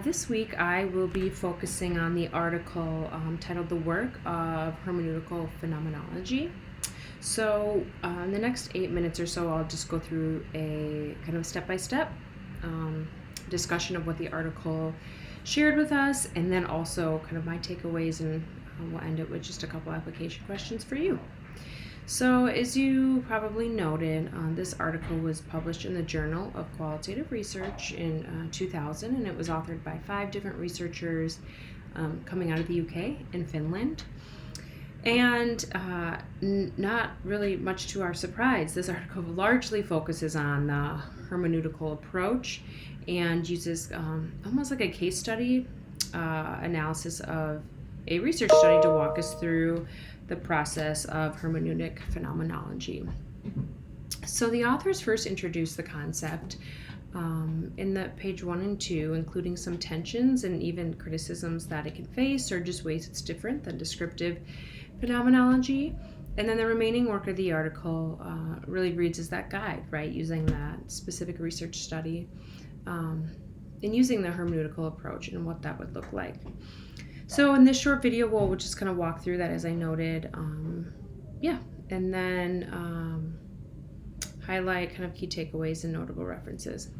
This week I will be focusing on the article titled The Work of Hermeneutical Phenomenology. So, in the next 8 minutes or so, I'll just go through a kind of step by step discussion of what the article shared with us, and then also kind of my takeaways, and we'll end it with just a couple application questions for you. So, as you probably noted, this article was published in the Journal of Qualitative Research in 2000, and it was authored by 5 different researchers coming out of the UK and Finland. And not really much to our surprise, this article largely focuses on the hermeneutical approach and uses almost like a case study analysis of a research study to walk us through the process of hermeneutic phenomenology. So the authors first introduced the concept in the page 1 and 2, including some tensions and even criticisms that it can face, or just ways it's different than descriptive phenomenology. And then the remaining work of the article really reads as that guide, right, using that specific research study and using the hermeneutical approach and what that would look like. So in this short video, we'll just kind of walk through that, as I noted, and then highlight kind of key takeaways and notable references.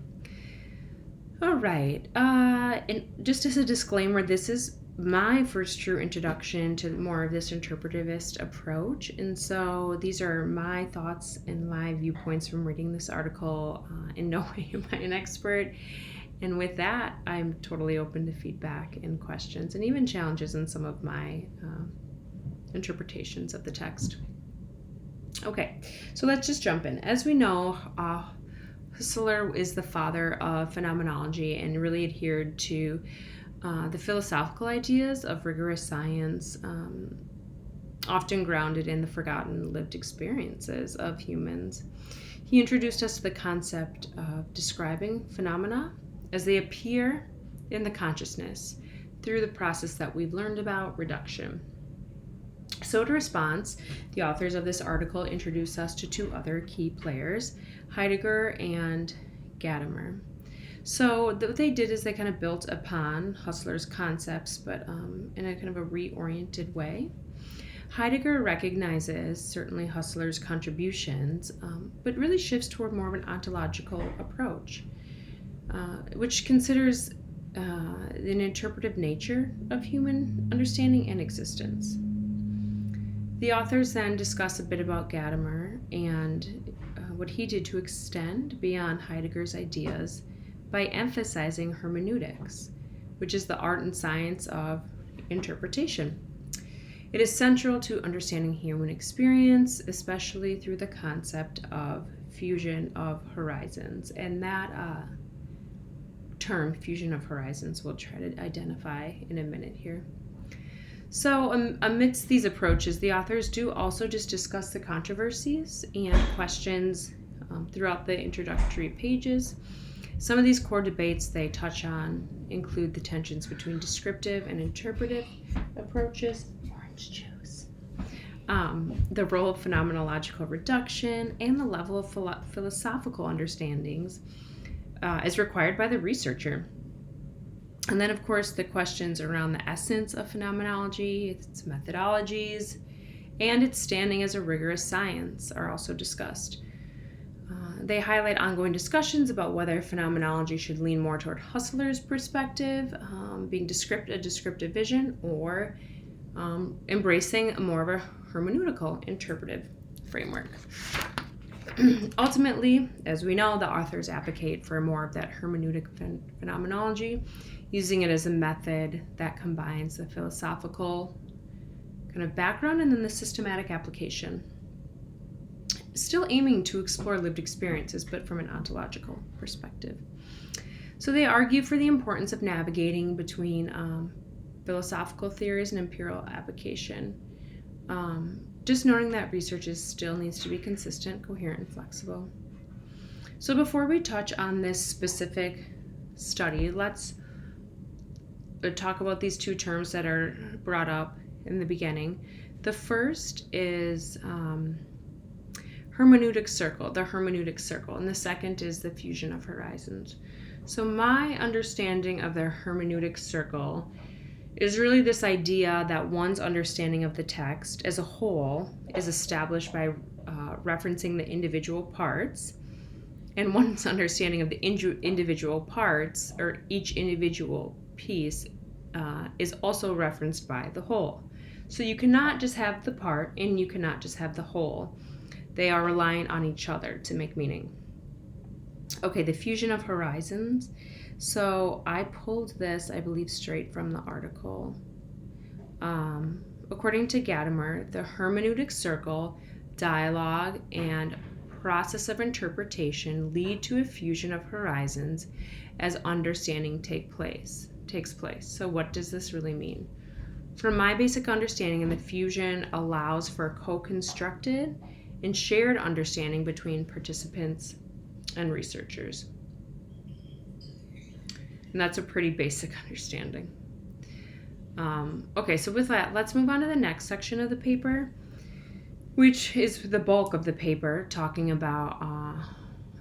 All right, and just as a disclaimer, this is my first true introduction to more of this interpretivist approach, and so these are my thoughts and my viewpoints from reading this article. In no way am I an expert. And with that, I'm totally open to feedback and questions and even challenges in some of my interpretations of the text. Okay, so let's just jump in. As we know, Husserl is the father of phenomenology and really adhered to the philosophical ideas of rigorous science, often grounded in the forgotten lived experiences of humans. He introduced us to the concept of describing phenomena as they appear in the consciousness through the process that we've learned about, reduction. So in response, the authors of this article introduce us to 2 other key players, Heidegger and Gadamer. So what they did is they kind of built upon Husserl's concepts, but in a kind of a reoriented way. Heidegger recognizes certainly Husserl's contributions, but really shifts toward more of an ontological approach, which considers an interpretive nature of human understanding and existence. The authors then discuss a bit about Gadamer and what he did to extend beyond Heidegger's ideas by emphasizing hermeneutics, which is the art and science of interpretation. It is central to understanding human experience, especially through the concept of fusion of horizons. And that term, fusion of horizons, we'll try to identify in a minute here. So amidst these approaches, the authors do also just discuss the controversies and questions throughout the introductory pages. Some of these core debates they touch on include the tensions between descriptive and interpretive approaches, orange juice, the role of phenomenological reduction, and the level of philosophical understandings as required by the researcher. And then, of course, the questions around the essence of phenomenology, its methodologies, and its standing as a rigorous science are also discussed. They highlight ongoing discussions about whether phenomenology should lean more toward Husserl's perspective, being a descriptive vision, or embracing more of a hermeneutical interpretive framework. Ultimately, as we know, the authors advocate for more of that hermeneutic phenomenology, using it as a method that combines the philosophical kind of background and then the systematic application, still aiming to explore lived experiences, but from an ontological perspective. So they argue for the importance of navigating between philosophical theories and empirical application, just noting that research still needs to be consistent, coherent, and flexible. So before we touch on this specific study, let's talk about these 2 terms that are brought up in the beginning. The first is hermeneutic circle, and the second is the fusion of horizons. So my understanding of the hermeneutic circle is really this idea that one's understanding of the text as a whole is established by referencing the individual parts, and one's understanding of the individual parts, or each individual piece, is also referenced by the whole. So you cannot just have the part and you cannot just have the whole. They are reliant on each other to make meaning. Okay, the fusion of horizons. So I pulled this, I believe, straight from the article. According to Gadamer, the hermeneutic circle, dialogue, and process of interpretation lead to a fusion of horizons as understanding takes place. So what does this really mean? From my basic understanding, the fusion allows for co-constructed and shared understanding between participants and researchers. And that's a pretty basic understanding. Okay, so with that, let's move on to the next section of the paper, which is the bulk of the paper, talking about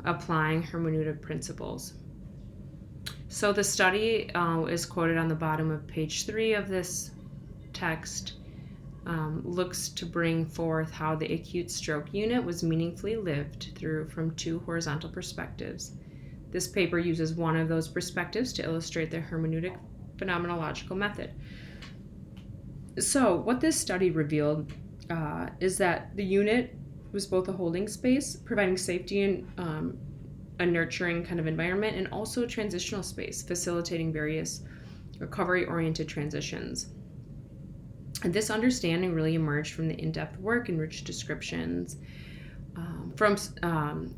applying hermeneutic principles. So the study is quoted on the bottom of page 3 of this text, looks to bring forth how the acute stroke unit was meaningfully lived through from 2 horizontal perspectives. This paper uses one of those perspectives to illustrate the hermeneutic phenomenological method. So what this study revealed is that the unit was both a holding space, providing safety and a nurturing kind of environment, and also a transitional space, facilitating various recovery-oriented transitions. And this understanding really emerged from the in-depth work and rich descriptions from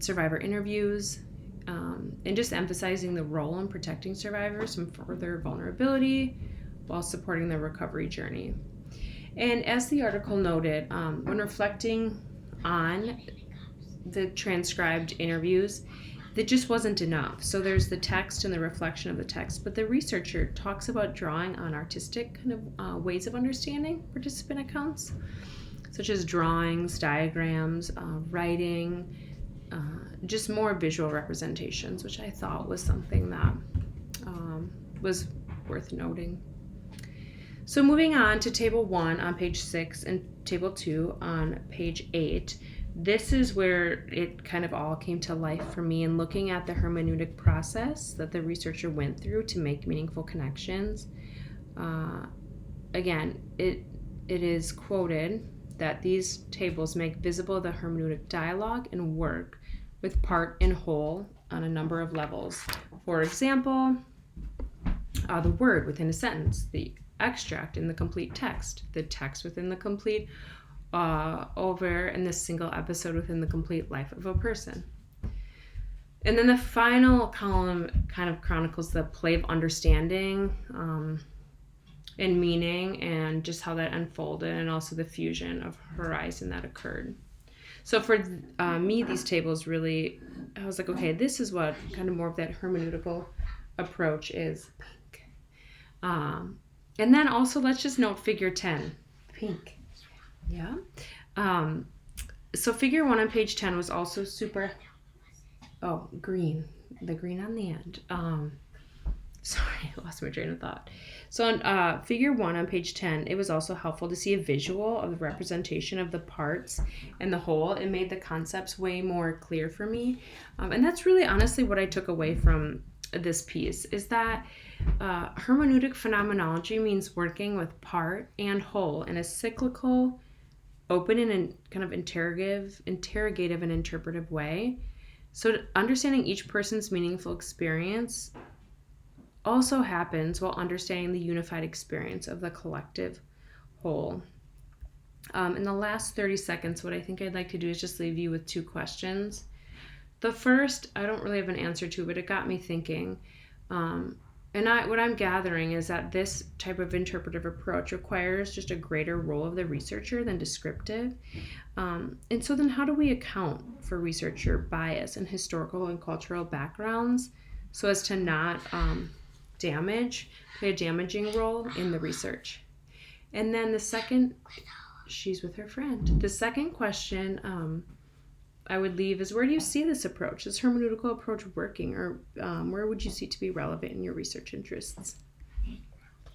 survivor interviews, and just emphasizing the role in protecting survivors from further vulnerability while supporting their recovery journey. And as the article noted, when reflecting on the transcribed interviews, that just wasn't enough. So there's the text and the reflection of the text, but the researcher talks about drawing on artistic kind of ways of understanding participant accounts, such as drawings, diagrams, writing, just more visual representations, which I thought was something that was worth noting. So moving on to table 1 on page 6 and table 2 on page 8, this is where it kind of all came to life for me in looking at the hermeneutic process that the researcher went through to make meaningful connections. Again, it is quoted that these tables make visible the hermeneutic dialogue and work with part and whole on a number of levels. For example, the word within a sentence, the extract in the complete text, the text within the complete over in this single episode within the complete life of a person. And then the final column kind of chronicles the play of understanding and meaning, and just how that unfolded, and also the fusion of horizon that occurred. So for me, these tables really, I was like, okay, this is what kind of more of that hermeneutical approach is. Pink. And then also, let's just note figure 10. Pink. Yeah. So figure 1 on page 10 was also super, green. The green on the end. Sorry, I lost my train of thought. So on figure 1 on page 10, it was also helpful to see a visual of the representation of the parts and the whole. It made the concepts way more clear for me. And that's really honestly what I took away from this piece, is that hermeneutic phenomenology means working with part and whole in a cyclical, open and kind of interrogative and interpretive way. So understanding each person's meaningful experience also happens while understanding the unified experience of the collective whole. In the last 30 seconds, what I think I'd like to do is just leave you with 2 questions. The first, I don't really have an answer to, but it got me thinking. What I'm gathering is that this type of interpretive approach requires just a greater role of the researcher than descriptive. And so then how do we account for researcher bias and historical and cultural backgrounds so as to not play a damaging role in the research? And then the second, she's with her friend. The second question I would leave is, where do you see this approach, this hermeneutical approach working, or where would you see to be relevant in your research interests?